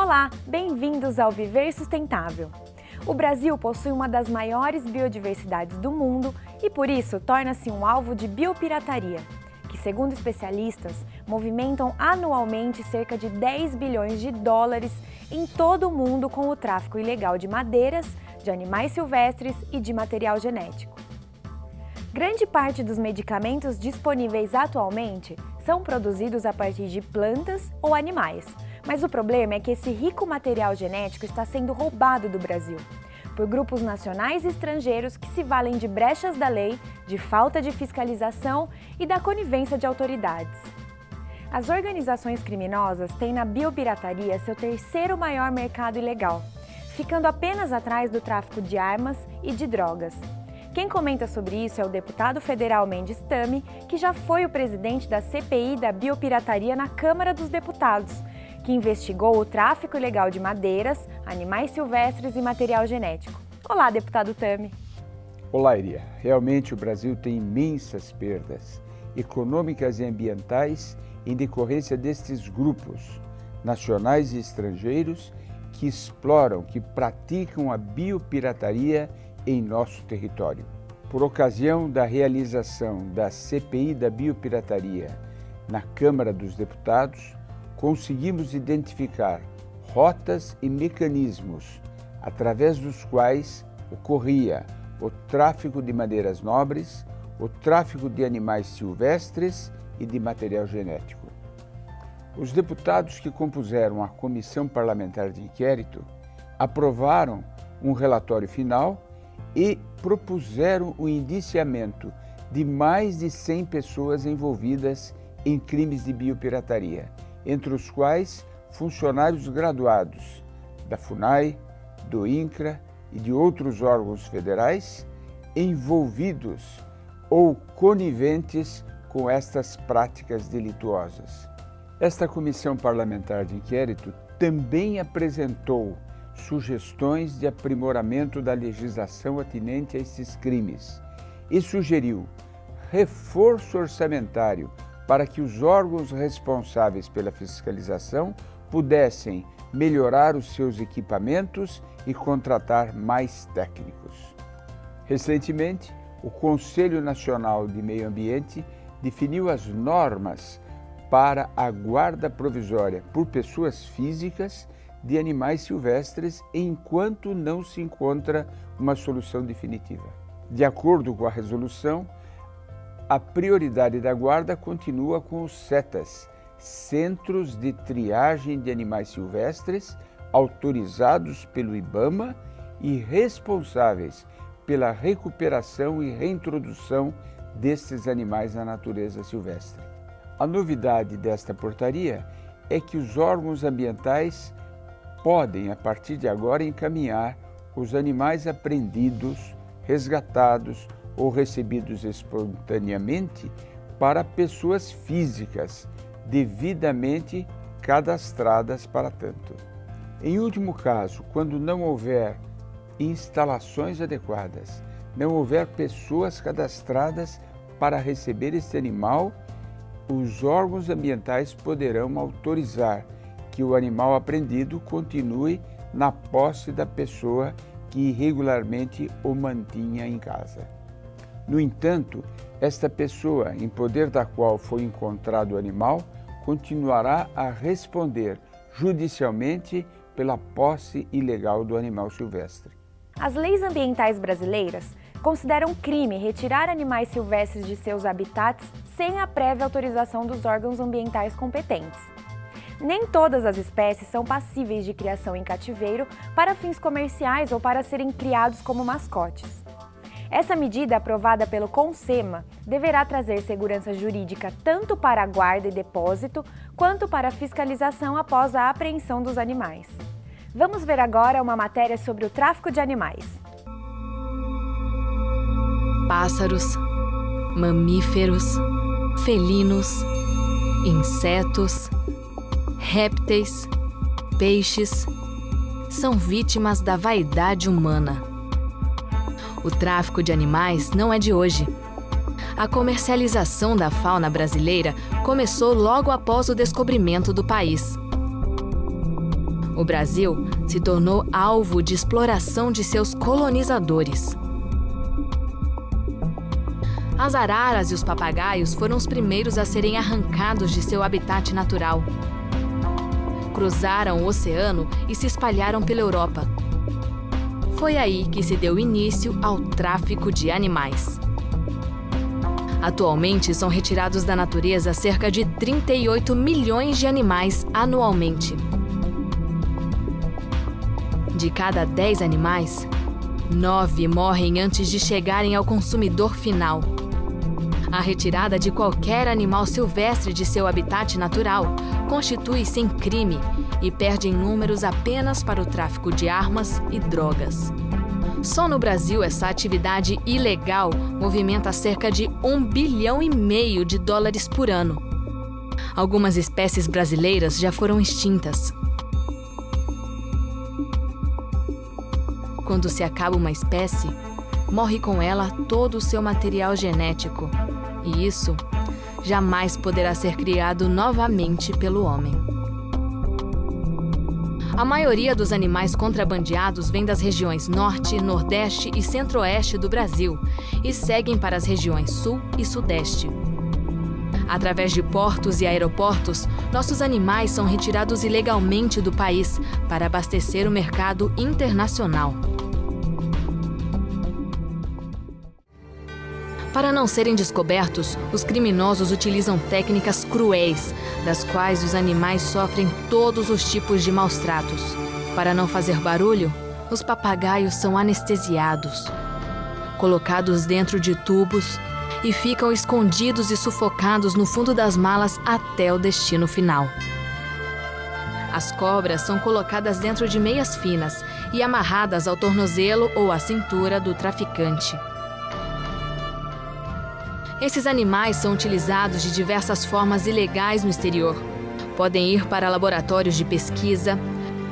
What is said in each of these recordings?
Olá, bem-vindos ao Viver Sustentável. O Brasil possui uma das maiores biodiversidades do mundo e, por isso, torna-se um alvo de biopirataria, que, segundo especialistas, movimentam anualmente cerca de 10 bilhões de dólares em todo o mundo com o tráfico ilegal de madeiras, de animais silvestres e de material genético. Grande parte dos medicamentos disponíveis atualmente são produzidos a partir de plantas ou animais, mas o problema é que esse rico material genético está sendo roubado do Brasil por grupos nacionais e estrangeiros que se valem de brechas da lei, de falta de fiscalização e da conivência de autoridades. As organizações criminosas têm na biopirataria seu terceiro maior mercado ilegal, ficando apenas atrás do tráfico de armas e de drogas. Quem comenta sobre isso é o deputado federal Mendes Tami, que já foi o presidente da CPI da biopirataria na Câmara dos Deputados, que investigou o tráfico ilegal de madeiras, animais silvestres e material genético. Olá, deputado Tami. Olá, Iria. Realmente o Brasil tem imensas perdas econômicas e ambientais em decorrência destes grupos, nacionais e estrangeiros, que exploram, que praticam a biopirataria em nosso território. Por ocasião da realização da CPI da biopirataria na Câmara dos Deputados, conseguimos identificar rotas e mecanismos através dos quais ocorria o tráfico de madeiras nobres, o tráfico de animais silvestres e de material genético. Os deputados que compuseram a Comissão Parlamentar de Inquérito aprovaram um relatório final e propuseram o indiciamento de mais de 100 pessoas envolvidas em crimes de biopirataria, entre os quais funcionários graduados da FUNAI, do INCRA e de outros órgãos federais envolvidos ou coniventes com estas práticas delituosas. Esta Comissão Parlamentar de Inquérito também apresentou sugestões de aprimoramento da legislação atinente a esses crimes e sugeriu reforço orçamentário para que os órgãos responsáveis pela fiscalização pudessem melhorar os seus equipamentos e contratar mais técnicos. Recentemente, o Conselho Nacional de Meio Ambiente definiu as normas para a guarda provisória por pessoas físicas de animais silvestres enquanto não se encontra uma solução definitiva. De acordo com a resolução, a prioridade da guarda continua com os CETAS, Centros de Triagem de Animais Silvestres, autorizados pelo IBAMA e responsáveis pela recuperação e reintrodução destes animais na natureza silvestre. A novidade desta portaria é que os órgãos ambientais podem, a partir de agora, encaminhar os animais apreendidos, resgatados ou recebidos espontaneamente para pessoas físicas devidamente cadastradas para tanto. Em último caso, quando não houver instalações adequadas, não houver pessoas cadastradas para receber este animal, os órgãos ambientais poderão autorizar que o animal apreendido continue na posse da pessoa que irregularmente o mantinha em casa. No entanto, esta pessoa, em poder da qual foi encontrado o animal, continuará a responder judicialmente pela posse ilegal do animal silvestre. As leis ambientais brasileiras consideram crime retirar animais silvestres de seus habitats sem a prévia autorização dos órgãos ambientais competentes. Nem todas as espécies são passíveis de criação em cativeiro para fins comerciais ou para serem criados como mascotes. Essa medida, aprovada pelo CONSEMA, deverá trazer segurança jurídica tanto para a guarda e depósito, quanto para a fiscalização após a apreensão dos animais. Vamos ver agora uma matéria sobre o tráfico de animais. Pássaros, mamíferos, felinos, insetos, répteis, peixes, são vítimas da vaidade humana. O tráfico de animais não é de hoje. A comercialização da fauna brasileira começou logo após o descobrimento do país. O Brasil se tornou alvo de exploração de seus colonizadores. As araras e os papagaios foram os primeiros a serem arrancados de seu habitat natural. Cruzaram o oceano e se espalharam pela Europa. Foi aí que se deu início ao tráfico de animais. Atualmente, são retirados da natureza cerca de 38 milhões de animais anualmente. De cada 10 animais, 9 morrem antes de chegarem ao consumidor final. A retirada de qualquer animal silvestre de seu habitat natural constitui-se em crime e perde em números apenas para o tráfico de armas e drogas. Só no Brasil, essa atividade ilegal movimenta cerca de $1,5 bilhão de dólares por ano. Algumas espécies brasileiras já foram extintas. Quando se acaba uma espécie, morre com ela todo o seu material genético. E isso jamais poderá ser criado novamente pelo homem. A maioria dos animais contrabandeados vem das regiões Norte, Nordeste e Centro-Oeste do Brasil e seguem para as regiões Sul e Sudeste. Através de portos e aeroportos, nossos animais são retirados ilegalmente do país para abastecer o mercado internacional. Para não serem descobertos, os criminosos utilizam técnicas cruéis, das quais os animais sofrem todos os tipos de maus-tratos. Para não fazer barulho, os papagaios são anestesiados, colocados dentro de tubos e ficam escondidos e sufocados no fundo das malas até o destino final. As cobras são colocadas dentro de meias finas e amarradas ao tornozelo ou à cintura do traficante. Esses animais são utilizados de diversas formas ilegais no exterior. Podem ir para laboratórios de pesquisa,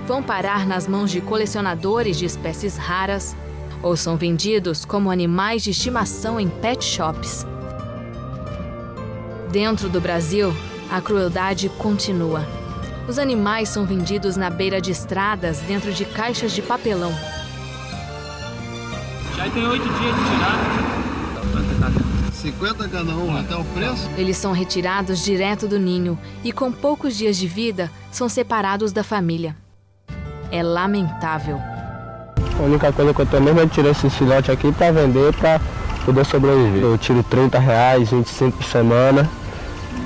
vão parar nas mãos de colecionadores de espécies raras ou são vendidos como animais de estimação em pet shops. Dentro do Brasil, a crueldade continua. Os animais são vendidos na beira de estradas dentro de caixas de papelão. Já tem 8 dias de tirar. 50 cada um, até o preço? Eles são retirados direto do ninho e com poucos dias de vida são separados da família. É lamentável. A única coisa que eu tô mesmo é tirar esse filhote aqui para vender, para poder sobreviver. Eu tiro R$30, 25 por semana.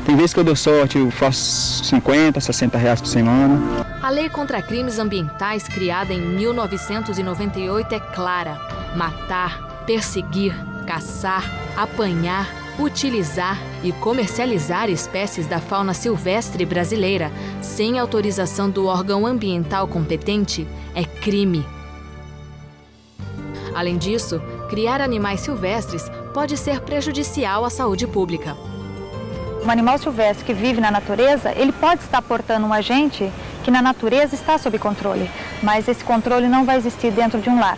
Tem vezes que eu dou sorte, eu faço 50, 60 reais por semana. A Lei contra Crimes Ambientais, criada em 1998, é clara: matar, perseguir, caçar, apanhar, utilizar e comercializar espécies da fauna silvestre brasileira sem autorização do órgão ambiental competente é crime. Além disso, criar animais silvestres pode ser prejudicial à saúde pública. Um animal silvestre que vive na natureza, ele pode estar portando um agente que na natureza está sob controle, mas esse controle não vai existir dentro de um lar.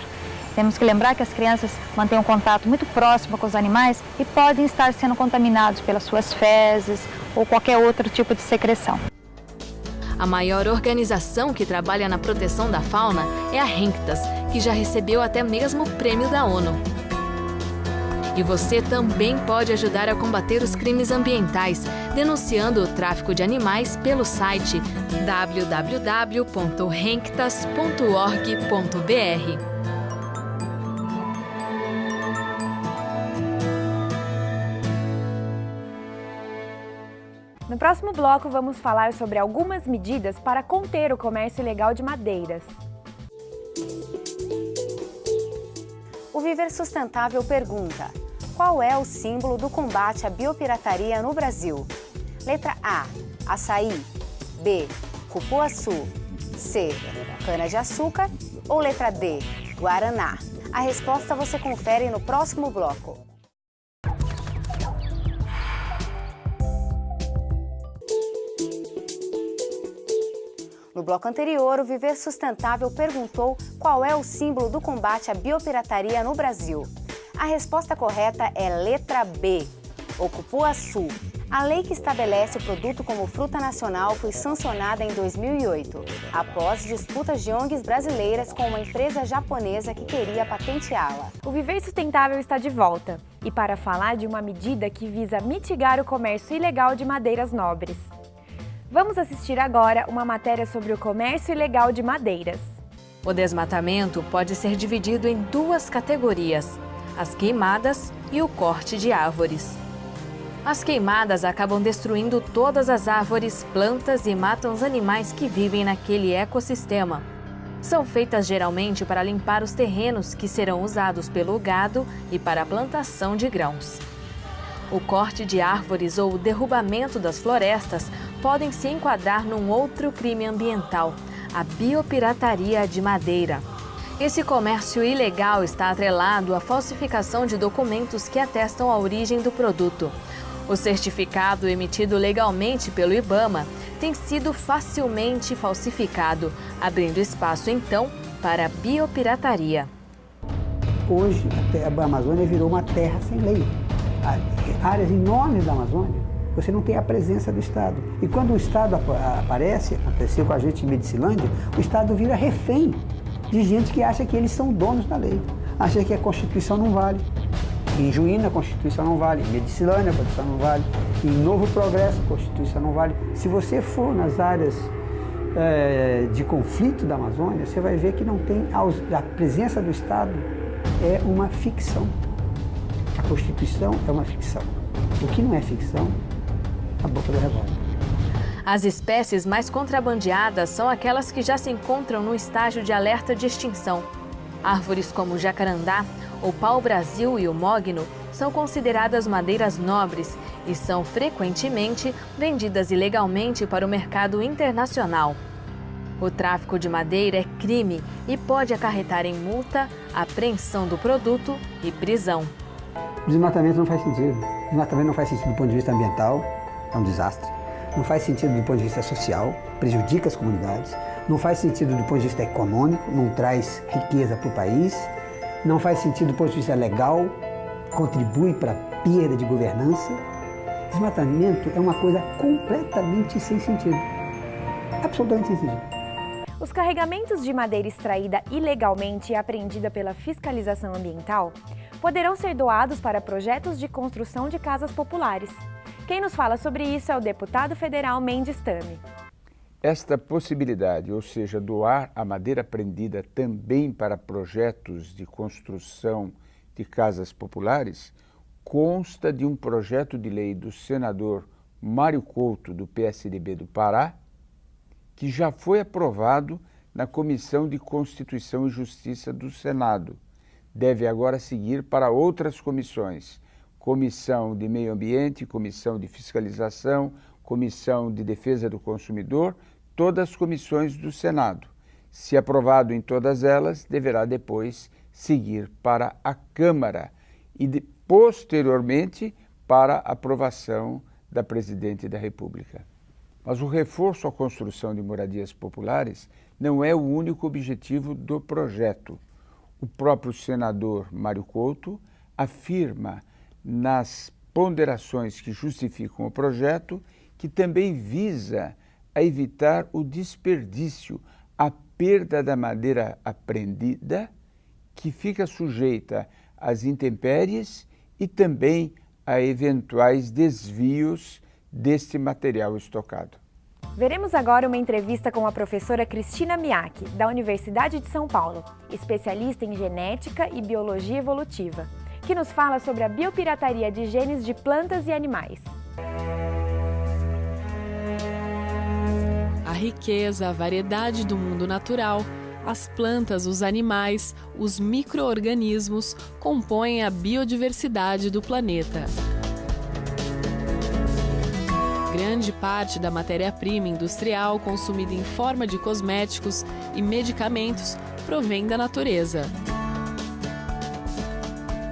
Temos que lembrar que as crianças mantêm um contato muito próximo com os animais e podem estar sendo contaminados pelas suas fezes ou qualquer outro tipo de secreção. A maior organização que trabalha na proteção da fauna é a RENCTAS, que já recebeu até mesmo o prêmio da ONU. E você também pode ajudar a combater os crimes ambientais, denunciando o tráfico de animais pelo site www.renctas.org.br. No próximo bloco, vamos falar sobre algumas medidas para conter o comércio ilegal de madeiras. O Viver Sustentável pergunta: qual é o símbolo do combate à biopirataria no Brasil? Letra A, açaí. B, cupuaçu. C, cana-de-açúcar. Ou letra D, guaraná? A resposta você confere no próximo bloco. No bloco anterior, o Viver Sustentável perguntou qual é o símbolo do combate à biopirataria no Brasil. A resposta correta é letra B, o cupuaçu. A lei que estabelece o produto como fruta nacional foi sancionada em 2008, após disputas de ONGs brasileiras com uma empresa japonesa que queria patenteá-la. O Viver Sustentável está de volta e para falar de uma medida que visa mitigar o comércio ilegal de madeiras nobres. Vamos assistir agora uma matéria sobre o comércio ilegal de madeiras. O desmatamento pode ser dividido em duas categorias: as queimadas e o corte de árvores. As queimadas acabam destruindo todas as árvores, plantas e matam os animais que vivem naquele ecossistema. São feitas geralmente para limpar os terrenos que serão usados pelo gado e para a plantação de grãos. O corte de árvores ou o derrubamento das florestas podem se enquadrar num outro crime ambiental, a biopirataria de madeira. Esse comércio ilegal está atrelado à falsificação de documentos que atestam a origem do produto. O certificado emitido legalmente pelo IBAMA tem sido facilmente falsificado, abrindo espaço então para a biopirataria. Hoje a Amazônia virou uma terra sem lei. Áreas enormes da Amazônia, você não tem a presença do Estado. E quando o Estado aparece, aconteceu com a gente em Medicilândia, o Estado vira refém de gente que acha que eles são donos da lei, acha que a Constituição não vale. Em Juína, a Constituição não vale. Em Medicilândia, a Constituição não vale. Em Novo Progresso, a Constituição não vale. Se você for nas áreas de conflito da Amazônia, você vai ver que não tem a presença do Estado é uma ficção. A Constituição é uma ficção. O que não é ficção, a boca do revólver. As espécies mais contrabandeadas são aquelas que já se encontram no estágio de alerta de extinção. Árvores como o jacarandá, o pau-brasil e o mogno são consideradas madeiras nobres e são frequentemente vendidas ilegalmente para o mercado internacional. O tráfico de madeira é crime e pode acarretar em multa, apreensão do produto e prisão. O desmatamento não faz sentido. O desmatamento não faz sentido do ponto de vista ambiental, é um desastre. Não faz sentido do ponto de vista social, prejudica as comunidades. Não faz sentido do ponto de vista econômico, não traz riqueza para o país. Não faz sentido do ponto de vista legal, contribui para a perda de governança. Desmatamento é uma coisa completamente sem sentido. Absolutamente sem sentido. Os carregamentos de madeira extraída ilegalmente e apreendida pela fiscalização ambiental poderão ser doados para projetos de construção de casas populares. Quem nos fala sobre isso é o deputado federal Mendes Tame. Esta possibilidade, ou seja, doar a madeira apreendida também para projetos de construção de casas populares, consta de um projeto de lei do senador Mário Couto, do PSDB do Pará, que já foi aprovado na Comissão de Constituição e Justiça do Senado. Deve agora seguir para outras comissões, Comissão de Meio Ambiente, Comissão de Fiscalização, Comissão de Defesa do Consumidor, todas as comissões do Senado. Se aprovado em todas elas, deverá depois seguir para a Câmara e posteriormente para a aprovação da Presidente da República. Mas o reforço à construção de moradias populares não é o único objetivo do projeto. O próprio senador Mário Couto afirma nas ponderações que justificam o projeto que também visa a evitar o desperdício, a perda da madeira apreendida, que fica sujeita às intempéries e também a eventuais desvios deste material estocado. Veremos agora uma entrevista com a professora Cristina Miaki, da Universidade de São Paulo, especialista em genética e biologia evolutiva, que nos fala sobre a biopirataria de genes de plantas e animais. A riqueza, a variedade do mundo natural, as plantas, os animais, os micro-organismos compõem a biodiversidade do planeta. Grande parte da matéria-prima industrial consumida em forma de cosméticos e medicamentos provém da natureza.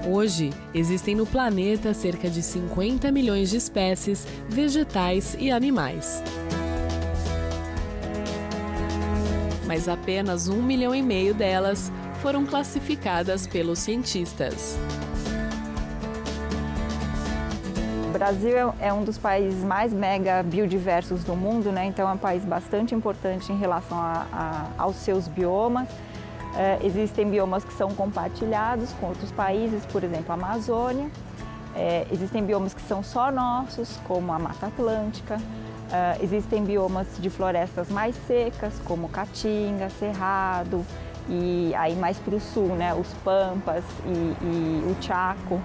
Hoje, existem no planeta cerca de 50 milhões de espécies vegetais e animais. Mas apenas 1,5 milhão delas foram classificadas pelos cientistas. O Brasil é um dos países mais mega biodiversos do mundo, né? Então é um país bastante importante em relação aos seus biomas. Existem biomas que são compartilhados com outros países, por exemplo, a Amazônia. Existem biomas que são só nossos, como a Mata Atlântica. Existem biomas de florestas mais secas, como Caatinga, Cerrado, e aí mais para o sul, né, os Pampas e o Chaco.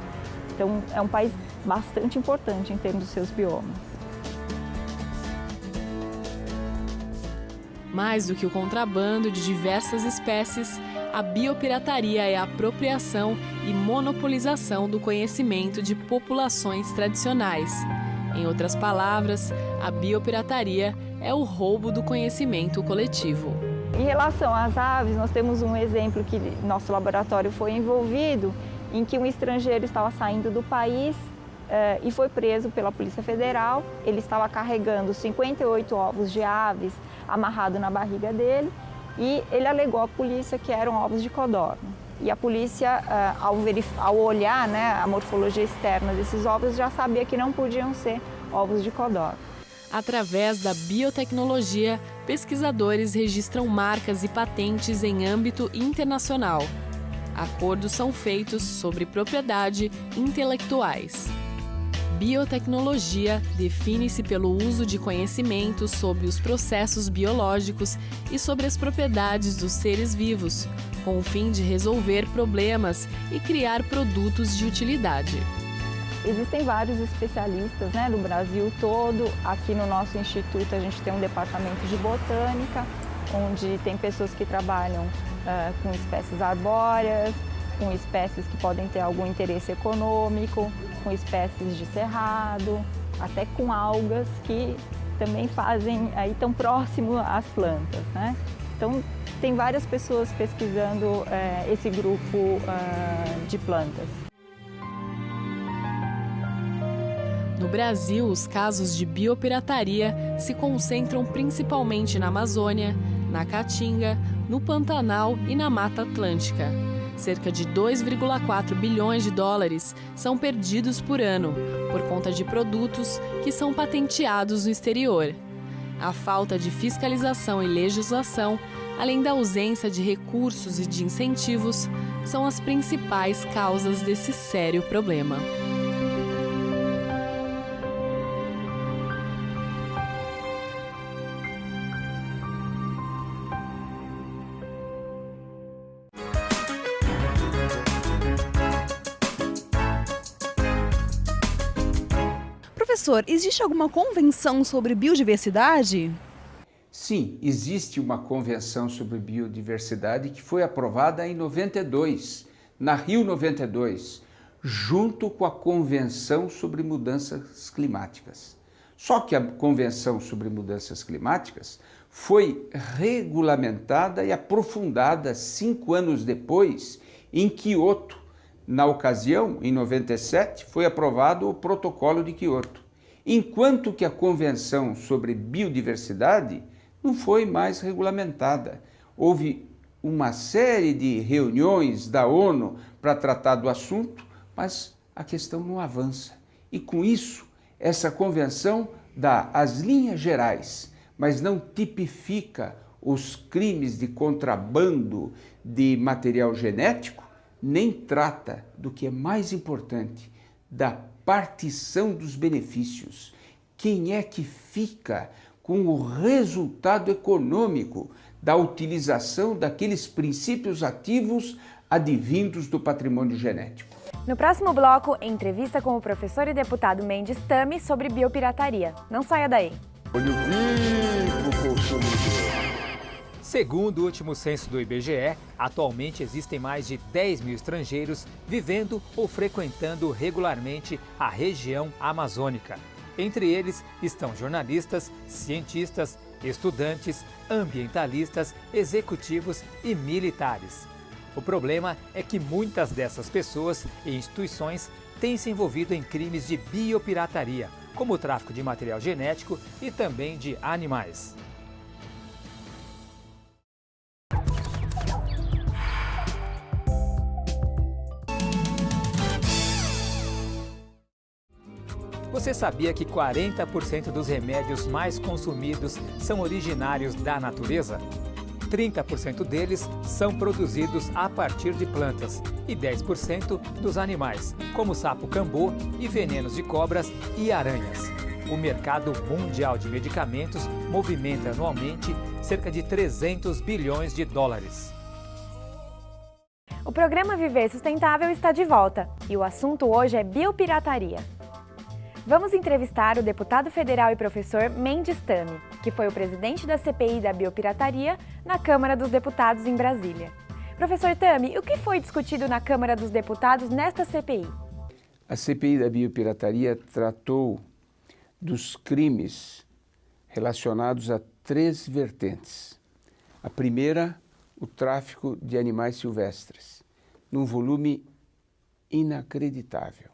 Então é um país bastante importante em termos dos seus biomas. Mais do que o contrabando de diversas espécies, a biopirataria é a apropriação e monopolização do conhecimento de populações tradicionais. Em outras palavras, a biopirataria é o roubo do conhecimento coletivo. Em relação às aves, nós temos um exemplo que nosso laboratório foi envolvido, em que um estrangeiro estava saindo do país e foi preso pela Polícia Federal. Ele estava carregando 58 ovos de aves amarrado na barriga dele e ele alegou à polícia que eram ovos de codorna. E a polícia, ao olhar, né, a morfologia externa desses ovos, já sabia que não podiam ser ovos de codorna. Através da biotecnologia, pesquisadores registram marcas e patentes em âmbito internacional. Acordos são feitos sobre propriedade intelectuais. Biotecnologia define-se pelo uso de conhecimentos sobre os processos biológicos e sobre as propriedades dos seres vivos, com o fim de resolver problemas e criar produtos de utilidade. Existem vários especialistas, né, no Brasil todo. Aqui no nosso instituto a gente tem um departamento de botânica, onde tem pessoas que trabalham com espécies arbóreas, com espécies que podem ter algum interesse econômico, com espécies de cerrado, até com algas que também estão próximo às plantas, né? Então tem várias pessoas pesquisando esse grupo de plantas. No Brasil, os casos de biopirataria se concentram principalmente na Amazônia, na Caatinga, no Pantanal e na Mata Atlântica. Cerca de 2,4 bilhões de dólares são perdidos por ano por conta de produtos que são patenteados no exterior. A falta de fiscalização e legislação, além da ausência de recursos e de incentivos, são as principais causas desse sério problema. Professor, existe alguma convenção sobre biodiversidade? Sim, existe uma convenção sobre biodiversidade que foi aprovada em 92, na Rio 92, junto com a Convenção sobre Mudanças Climáticas. Só que a Convenção sobre Mudanças Climáticas foi regulamentada e aprofundada 5 anos depois, em Quioto. Na ocasião, em 97, foi aprovado o Protocolo de Quioto, enquanto que a Convenção sobre Biodiversidade não foi mais regulamentada. Houve uma série de reuniões da ONU para tratar do assunto, mas a questão não avança. E com isso, essa convenção dá as linhas gerais, mas não tipifica os crimes de contrabando de material genético, nem trata do que é mais importante, da partição dos benefícios. Quem é que fica com o resultado econômico da utilização daqueles princípios ativos advindos do patrimônio genético? No próximo bloco, entrevista com o professor e deputado Mendes Tami sobre biopirataria. Não saia daí. Olho vivo, consumidor. Segundo o último censo do IBGE, atualmente existem mais de 10 mil estrangeiros vivendo ou frequentando regularmente a região amazônica. Entre eles estão jornalistas, cientistas, estudantes, ambientalistas, executivos e militares. O problema é que muitas dessas pessoas e instituições têm se envolvido em crimes de biopirataria, como o tráfico de material genético e também de animais. Você sabia que 40% dos remédios mais consumidos são originários da natureza? 30% deles são produzidos a partir de plantas e 10% dos animais, como sapo-cambô e venenos de cobras e aranhas. O mercado mundial de medicamentos movimenta anualmente cerca de 300 bilhões de dólares. O programa Viver Sustentável está de volta e o assunto hoje é biopirataria. Vamos entrevistar o deputado federal e professor Mendes Tami, que foi o presidente da CPI da biopirataria na Câmara dos Deputados em Brasília. Professor Tami, o que foi discutido na Câmara dos Deputados nesta CPI? A CPI da biopirataria tratou dos crimes relacionados a 3 vertentes. A primeira, o tráfico de animais silvestres, num volume inacreditável.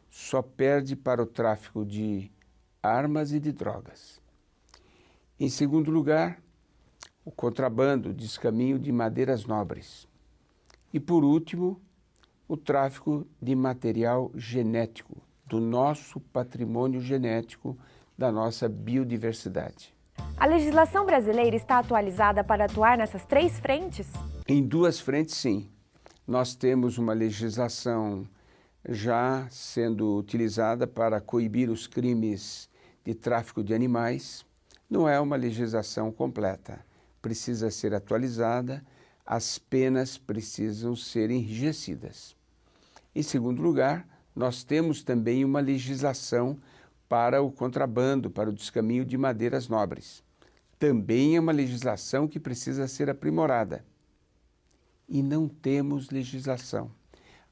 Só perde para o tráfico de armas e de drogas. Em segundo lugar, o contrabando, o descaminho de madeiras nobres. E por último, o tráfico de material genético, do nosso patrimônio genético, da nossa biodiversidade. A legislação brasileira está atualizada para atuar nessas 3 frentes? Em 2 frentes, sim. Nós temos uma legislação já sendo utilizada para coibir os crimes de tráfico de animais. Não é uma legislação completa, precisa ser atualizada, as penas precisam ser enrijecidas. Em segundo lugar, nós temos também uma legislação para o contrabando, para o descaminho de madeiras nobres. Também é uma legislação que precisa ser aprimorada. E não temos legislação.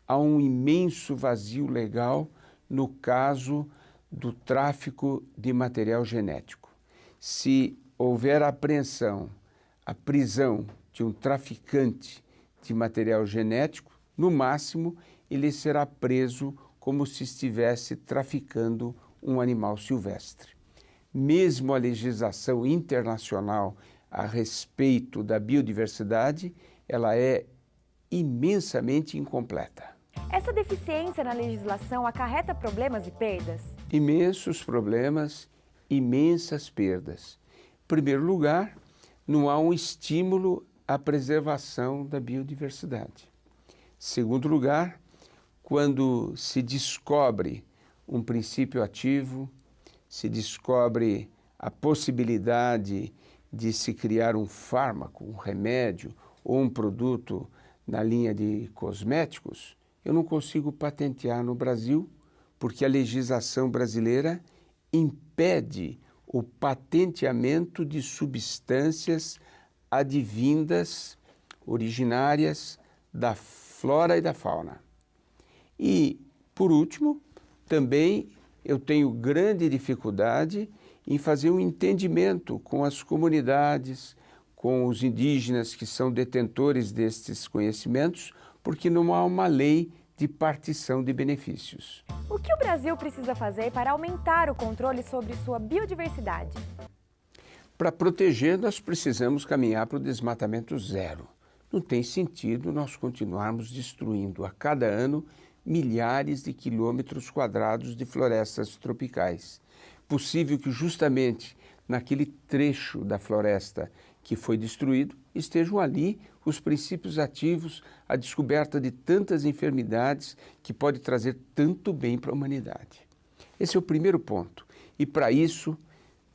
Há um imenso vazio legal no caso do tráfico de material genético. Se houver a apreensão, a prisão de um traficante de material genético, no máximo ele será preso como se estivesse traficando um animal silvestre. Mesmo a legislação internacional a respeito da biodiversidade, ela é imensamente incompleta. Essa deficiência na legislação acarreta problemas e perdas? Imensos problemas, imensas perdas. Em primeiro lugar, não há um estímulo à preservação da biodiversidade. Em segundo lugar, quando se descobre um princípio ativo, se descobre a possibilidade de se criar um fármaco, um remédio ou um produto na linha de cosméticos, eu não consigo patentear no Brasil, porque a legislação brasileira impede o patenteamento de substâncias advindas, originárias da flora e da fauna. E, por último, também eu tenho grande dificuldade em fazer um entendimento com as comunidades, com os indígenas que são detentores destes conhecimentos, porque não há uma lei de partição de benefícios. O que o Brasil precisa fazer para aumentar o controle sobre sua biodiversidade? Para proteger, nós precisamos caminhar para o desmatamento zero. Não tem sentido nós continuarmos destruindo a cada ano milhares de quilômetros quadrados de florestas tropicais. Possível que justamente naquele trecho da floresta que foi destruído, estejam ali os princípios ativos, a descoberta de tantas enfermidades que pode trazer tanto bem para a humanidade. Esse é o primeiro ponto. E para isso,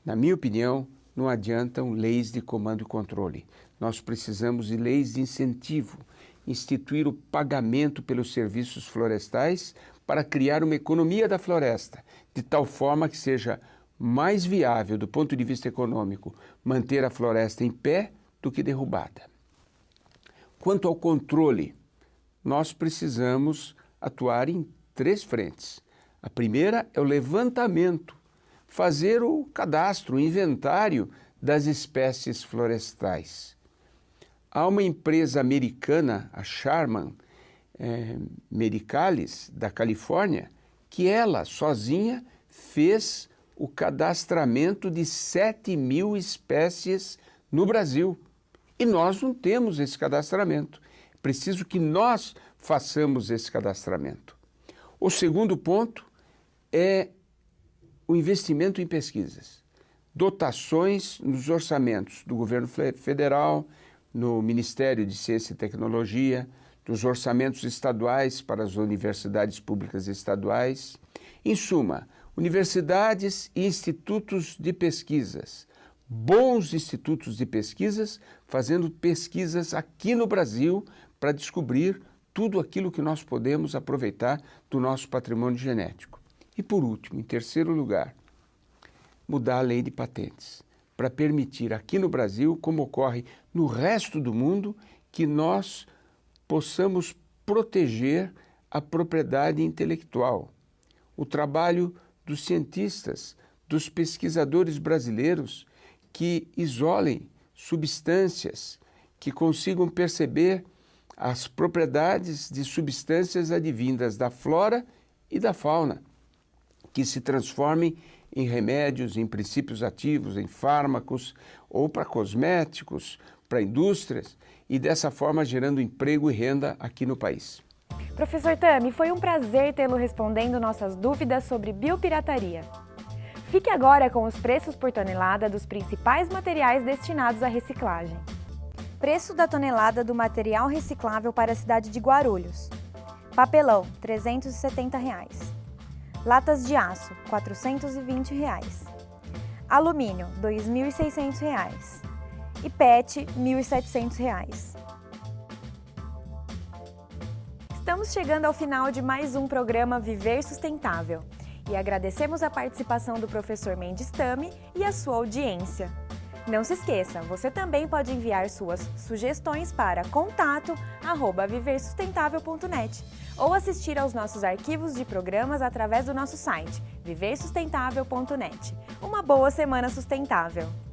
na minha opinião, não adiantam leis de comando e controle. Nós precisamos de leis de incentivo, instituir o pagamento pelos serviços florestais para criar uma economia da floresta, de tal forma que seja mais viável do ponto de vista econômico manter a floresta em pé do que derrubada. Quanto ao controle, nós precisamos atuar em 3 frentes. A primeira é o levantamento, fazer o cadastro, o inventário das espécies florestais. Há uma empresa americana, a Sharman Medicalis, da Califórnia, que ela sozinha fez o cadastramento de 7.000 espécies no Brasil. E nós não temos esse cadastramento. É preciso que nós façamos esse cadastramento. O segundo ponto é o investimento em pesquisas, dotações nos orçamentos do governo federal, no Ministério de Ciência e Tecnologia, dos orçamentos estaduais para as universidades públicas estaduais. Em suma, universidades e institutos de pesquisas, bons institutos de pesquisas, fazendo pesquisas aqui no Brasil para descobrir tudo aquilo que nós podemos aproveitar do nosso patrimônio genético. E por último, em terceiro lugar, mudar a lei de patentes, para permitir aqui no Brasil, como ocorre no resto do mundo, que nós possamos proteger a propriedade intelectual, o trabalho dos cientistas, dos pesquisadores brasileiros que isolem substâncias, que consigam perceber as propriedades de substâncias advindas da flora e da fauna, que se transformem em remédios, em princípios ativos, em fármacos, ou para cosméticos, para indústrias, e dessa forma gerando emprego e renda aqui no país. Professor Tami, foi um prazer tê-lo respondendo nossas dúvidas sobre biopirataria. Fique agora com os preços por tonelada dos principais materiais destinados à reciclagem. Preço da tonelada do material reciclável para a cidade de Guarulhos. Papelão, R$ 370. Latas de aço, R$ 420. Alumínio, R$ 2.600. E PET, R$ 1.700. Estamos chegando ao final de mais um programa Viver Sustentável e agradecemos a participação do professor Mendes Tami e a sua audiência. Não se esqueça, você também pode enviar suas sugestões para contato@viversustentável.net ou assistir aos nossos arquivos de programas através do nosso site viversustentável.net. Uma boa semana sustentável!